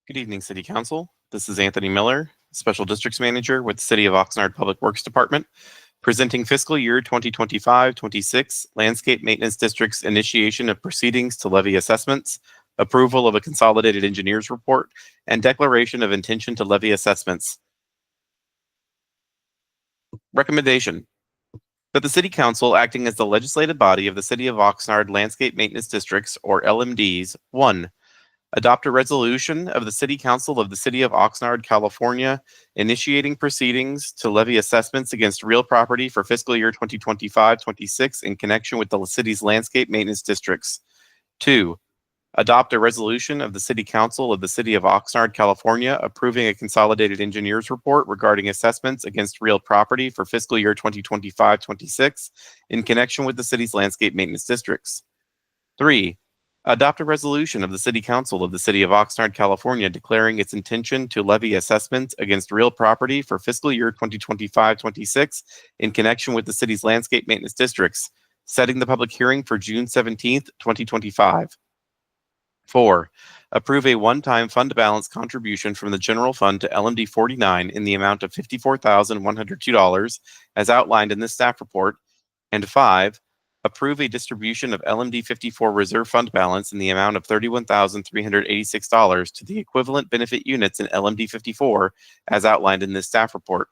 Good evening, City Council. This is Anthony Miller, Special Districts Manager with the City of Oxnard Public Works Department, presenting fiscal year 2025-26 Landscape Maintenance District's initiation of proceedings to levy assessments, approval of a consolidated engineer's report, and declaration of intention to levy assessments. Recommendation: that the City Council, acting as the legislative body of the City of Oxnard Landscape Maintenance Districts, or LMDs, 1. Adopt a resolution of the City Council of the City of Oxnard, California, initiating proceedings to levy assessments against real property for fiscal year 2025-26 in connection with the city's landscape maintenance districts. 2. Adopt a resolution of the City Council of the City of Oxnard, California, approving a consolidated engineer's report regarding assessments against real property for fiscal year 2025-26 in connection with the city's landscape maintenance districts. 3. Adopt a resolution of the City Council of the City of Oxnard, California, declaring its intention to levy assessments against real property for fiscal year 2025-26 in connection with the city's landscape maintenance districts, setting the public hearing for June 17th, 2025. 4. Approve a one-time fund balance contribution from the general fund to LMD 49 in the amount of $54,102 as outlined in this staff report. And 5. Approve a distribution of LMD 54 reserve fund balance in the amount of $31,386 to the equivalent benefit units in LMD 54 as outlined in this staff report.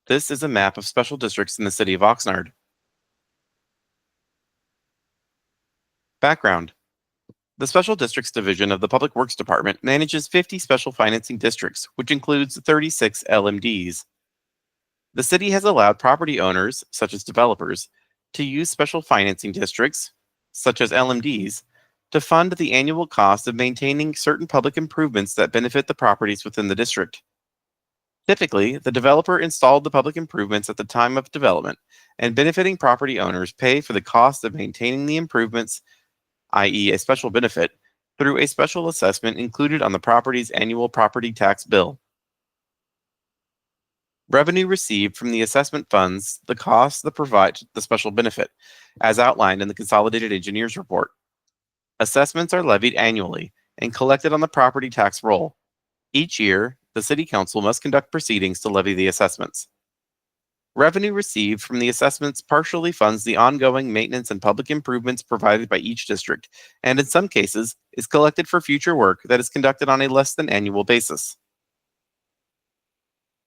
This is a map of special districts in the City of Oxnard. Background: the Special Districts Division of the Public Works Department manages 50 special financing districts, which includes 36 LMDs. The city has allowed property owners, such as developers, to use special financing districts, such as LMDs, to fund the annual cost of maintaining certain public improvements that benefit the properties within the district. Typically, the developer installed the public improvements at the time of development, and benefiting property owners pay for the cost of maintaining the improvements, i.e., a special benefit, through a special assessment included on the property's annual property tax bill. Revenue received from the assessment funds the costs that provide the special benefit, as outlined in the Consolidated Engineers Report. Assessments are levied annually and collected on the property tax roll. Each year, the City Council must conduct proceedings to levy the assessments. Revenue received from the assessments partially funds the ongoing maintenance and public improvements provided by each district, and in some cases, is collected for future work that is conducted on a less than annual basis.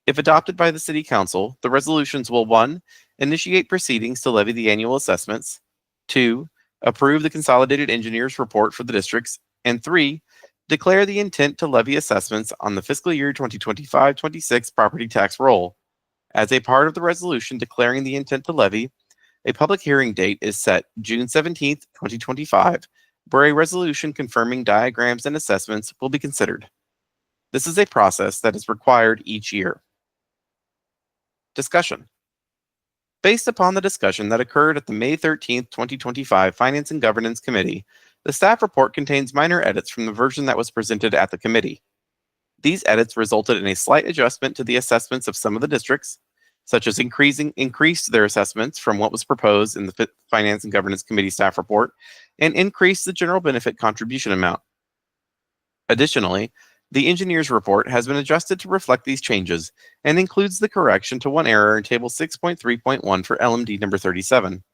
If adopted by the City Council, the resolutions will 1. Initiate proceedings to levy the annual assessments, 2. Approve the consolidated engineer's report for the districts, and 3. Declare the intent to levy assessments on the fiscal year 2025-26 property tax roll. As a part of the resolution declaring the intent to levy, a public hearing date is set June 17th, 2025, where a resolution confirming diagrams and assessments will be considered. This is a process that is required each year. Discussion. Based upon the discussion that occurred at the May 13th, 2025 Finance and Governance Committee, the staff report contains minor edits from the version that was presented at the committee. These edits resulted in a slight adjustment to the assessments of some of the districts, such as increased their assessments from what was proposed in the Finance and Governance Committee staff report, and increased the general benefit contribution amount. Additionally, the engineer's report has been adjusted to reflect these changes and includes the correction to one error in Table 6.3.1 for LMD number 37.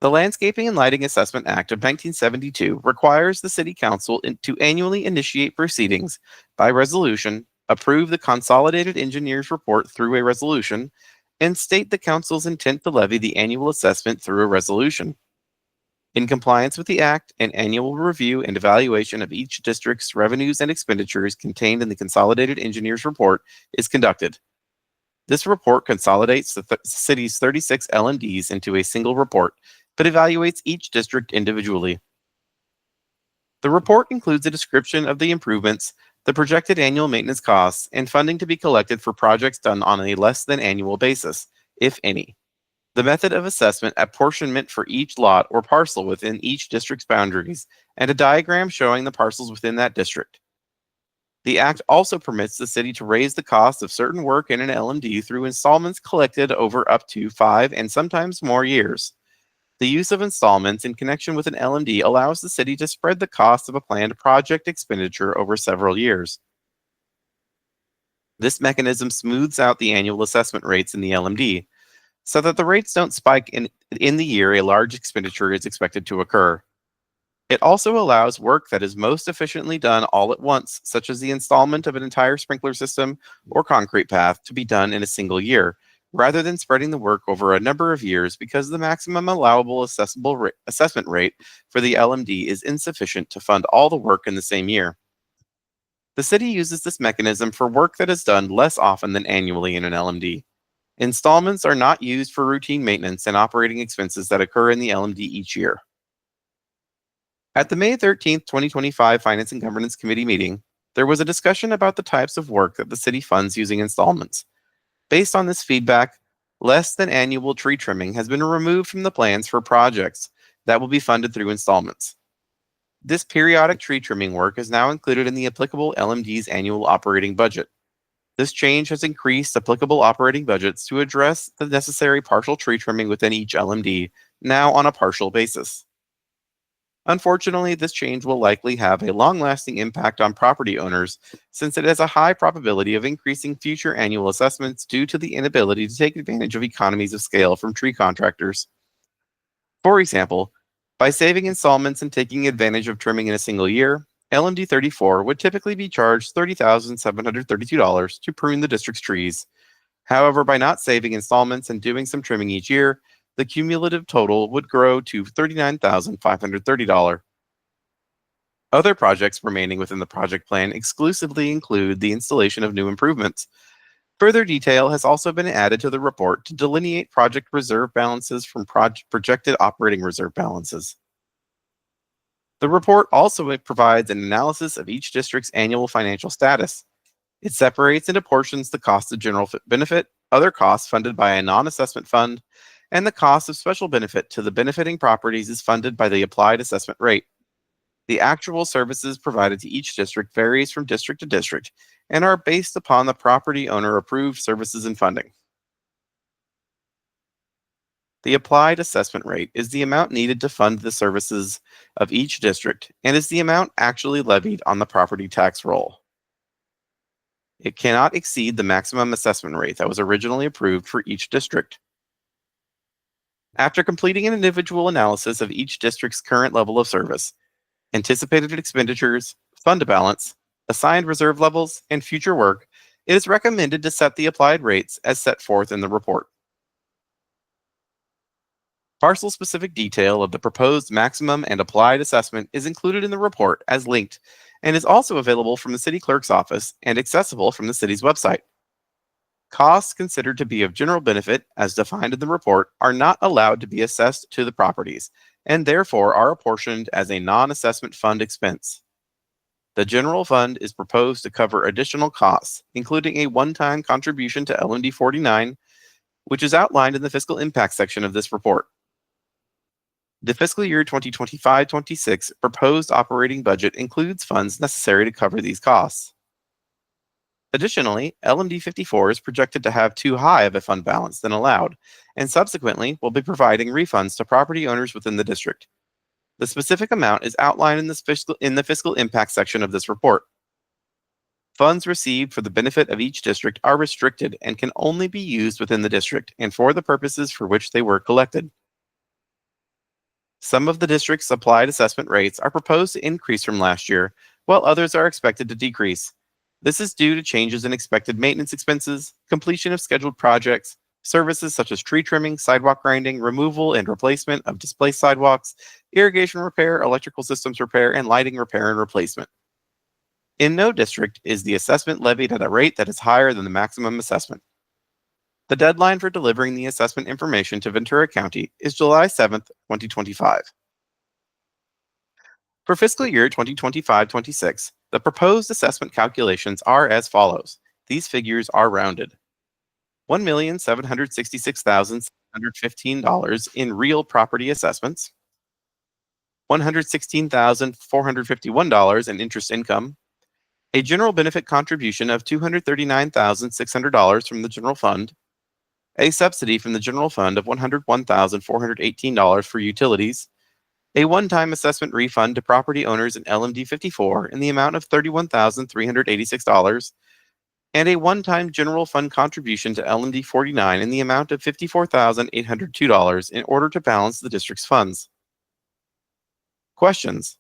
The Landscaping and Lighting Assessment Act of 1972 requires the City Council to annually initiate proceedings by resolution, approve the consolidated engineer's report through a resolution, and state the Council's intent to levy the annual assessment through a resolution. In compliance with the Act, an annual review and evaluation of each district's revenues and expenditures contained in the Consolidated Engineer's Report is conducted. This report consolidates the city's 36 LMDs into a single report, but evaluates each district individually. The report includes a description of the improvements, the projected annual maintenance costs, and funding to be collected for projects done on a less than annual basis, if any. The method of assessment, apportionment for each lot or parcel within each district's boundaries, and a diagram showing the parcels within that district. The Act also permits the city to raise the cost of certain work in an LMD through installments collected over up to 5 and sometimes more years. The use of installments in connection with an LMD allows the city to spread the cost of a planned project expenditure over several years. This mechanism smooths out the annual assessment rates in the LMD so that the rates don't spike in the year a large expenditure is expected to occur. It also allows work that is most efficiently done all at once, such as the installment of an entire sprinkler system or concrete path, to be done in a single year, rather than spreading the work over a number of years because the maximum allowable assessment rate for the LMD is insufficient to fund all the work in the same year. The city uses this mechanism for work that is done less often than annually in an LMD. Installments are not used for routine maintenance and operating expenses that occur in the LMD each year. At the May 13th, 2025 Finance and Governance Committee meeting, there was a discussion about the types of work that the city funds using installments. Based on this feedback, less than annual tree trimming has been removed from the plans for projects that will be funded through installments. This periodic tree trimming work is now included in the applicable LMD's annual operating budget. This change has increased applicable operating budgets to address the necessary partial tree trimming within each LMD, now on a partial basis. Unfortunately, this change will likely have a long-lasting impact on property owners since it has a high probability of increasing future annual assessments due to the inability to take advantage of economies of scale from tree contractors. For example, by saving installments and taking advantage of trimming in a single year, LMD 34 would typically be charged $30,732 to prune the district's trees. However, by not saving installments and doing some trimming each year, the cumulative total would grow to $39,530. Other projects remaining within the project plan exclusively include the installation of new improvements. Further detail has also been added to the report to delineate project reserve balances from projected operating reserve balances. The report also provides an analysis of each district's annual financial status. It separates into portions the cost of general benefit, other costs funded by a non-assessment fund, and the cost of special benefit to the benefiting properties is funded by the applied assessment rate. The actual services provided to each district varies from district to district and are based upon the property owner approved services and funding. The applied assessment rate is the amount needed to fund the services of each district and is the amount actually levied on the property tax roll. It cannot exceed the maximum assessment rate that was originally approved for each district. After completing an individual analysis of each district's current level of service, anticipated expenditures, fund balance, assigned reserve levels, and future work, it is recommended to set the applied rates as set forth in the report. Parcel-specific detail of the proposed maximum and applied assessment is included in the report as linked and is also available from the city clerk's office and accessible from the city's website. Costs considered to be of general benefit, as defined in the report, are not allowed to be assessed to the properties, and therefore are apportioned as a non-assessment fund expense. The general fund is proposed to cover additional costs, including a one-time contribution to LMD 49, which is outlined in the fiscal impact section of this report. The fiscal year 2025-26 proposed operating budget includes funds necessary to cover these costs. Additionally, LMD 54 is projected to have too high of a fund balance than allowed, and subsequently will be providing refunds to property owners within the district. The specific amount is outlined in the fiscal impact section of this report. Funds received for the benefit of each district are restricted and can only be used within the district and for the purposes for which they were collected. Some of the district's applied assessment rates are proposed to increase from last year, while others are expected to decrease. This is due to changes in expected maintenance expenses, completion of scheduled projects, services such as tree trimming, sidewalk grinding, removal and replacement of displaced sidewalks, irrigation repair, electrical systems repair, and lighting repair and replacement. In no district is the assessment levied at a rate that is higher than the maximum assessment. The deadline for delivering the assessment information to Ventura County is July 7th, 2025. For fiscal year 2025-26, the proposed assessment calculations are as follows. These figures are rounded. $1,766,715 in real property assessments, $116,451 in interest income, a general benefit contribution of $239,600 from the general fund, a subsidy from the general fund of $101,418 for utilities, a one-time assessment refund to property owners in LMD 54 in the amount of $31,386, and a one-time general fund contribution to LMD 49 in the amount of $54,802 in order to balance the district's funds. Questions?